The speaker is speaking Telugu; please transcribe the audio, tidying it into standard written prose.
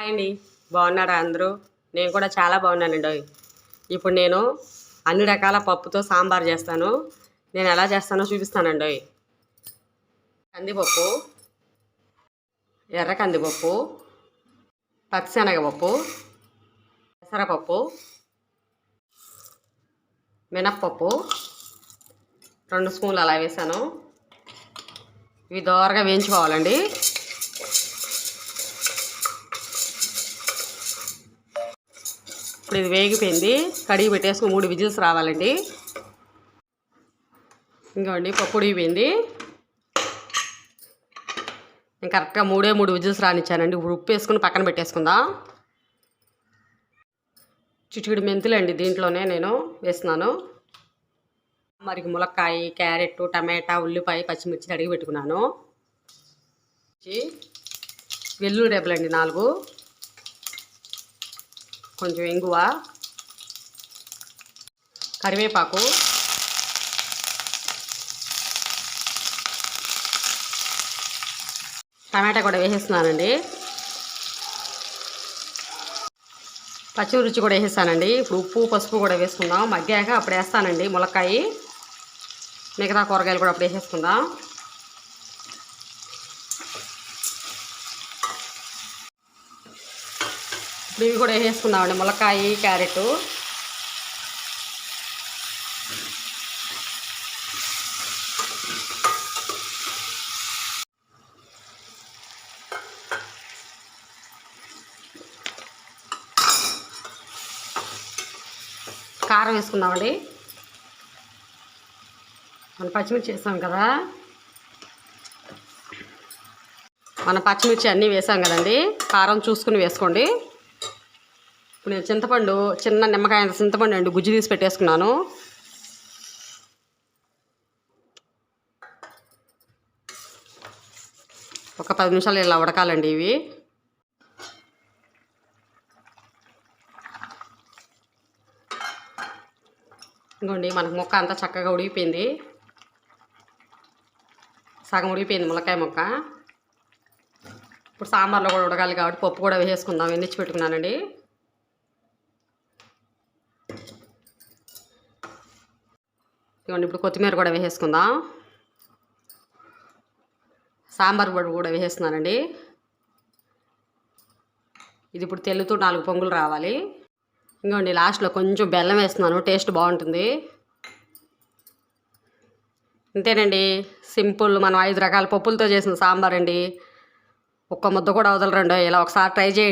హాయ్ అండి, బాగున్నారా అందరూ? నేను కూడా చాలా బాగున్నానండి. ఇప్పుడు నేను అన్ని రకాల పప్పుతో సాంబార్ చేస్తాను. నేను ఎలా చేస్తానో చూపిస్తానండి. కందిపప్పు, ఎర్ర కందిపప్పు, పచ్చిశనగపప్పు, పెసరపప్పు, మినప్పప్పు 2 స్పూన్లు అలా వేసాను. ఇవి దోరగా వేయించుకోవాలండి. ఇప్పుడు ఇది వేగిపోయింది. కడిగి పెట్టేసుకుని 3 విజిల్స్ రావాలండి. ఇంకోండి పప్పు ఉడిగిపోయింది. నేను కరెక్ట్గా 3 విజిల్స్ రానిచ్చానండి. ఇప్పుడు ఉప్పు వేసుకుని పక్కన పెట్టేసుకుందాం. చిటికెడు మెంతులు అండి దీంట్లోనే నేను వేస్తున్నాను. మరి ములక్కాయ, క్యారెట్, టమాటా, ఉల్లిపాయ, పచ్చిమిర్చి అడిగి పెట్టుకున్నాను. వెల్లుల్లి రెబ్బలండి 4, కొంచెం ఇంగువ, కరివేపాకు, టమాటా కూడా వేసేస్తున్నానండి. పచ్చిమిర్చి కూడా వేసేస్తానండి. ఇప్పుడు ఉప్పు, పసుపు కూడా వేసుకుందాం. మగ్గాక అప్పుడు వేస్తానండి ములక్కాయ. మిగతా కూరగాయలు కూడా అప్పుడు వేసేసుకుందాం. ఇప్పుడు ఇవి కూడా వేసేసుకుందామండి, ములక్కాయ, క్యారెట్. కారం వేసుకుందామండి. మనం పచ్చిమిర్చి వేసాం కదా, అన్నీ వేసాం కదండి. కారం చూసుకుని వేసుకోండి. ఇప్పుడు నేను చింతపండు, చిన్న నిమ్మకాయ చింతపండు అండి, గుజ్జు తీసి పెట్టేసుకున్నాను. ఒక 10 నిమిషాలు ఇలా ఉడకాలండి ఇవి. ఇంకోండి మనకు ముక్క అంతా చక్కగా ఉడిగిపోయింది. సగం ఉడిగిపోయింది ములక్కాయ ముక్క. ఇప్పుడు సాంబార్లో కూడా ఉడకాలి కాబట్టి పప్పు కూడా వేసేసుకుందాం. ఎన్నిచ్చి పెట్టుకున్నానండి. ఇవ్వండి, ఇప్పుడు కొత్తిమీర కూడా వేసేసుకుందాం. సాంబార్ పొడి కూడా వేసేస్తున్నానండి. ఇది ఇప్పుడు తెల్లుతూ 4 పొంగులు రావాలి. ఇంకోండి లాస్ట్లో కొంచెం బెల్లం వేస్తున్నాను, టేస్ట్ బాగుంటుంది. అంతేనండి, సింపుల్. మనం 5 రకాల పప్పులతో చేసిన సాంబార్ అండి. ఒక్క ముద్ద కూడా వదలరండి. ఇలా ఒకసారి ట్రై చేయండి.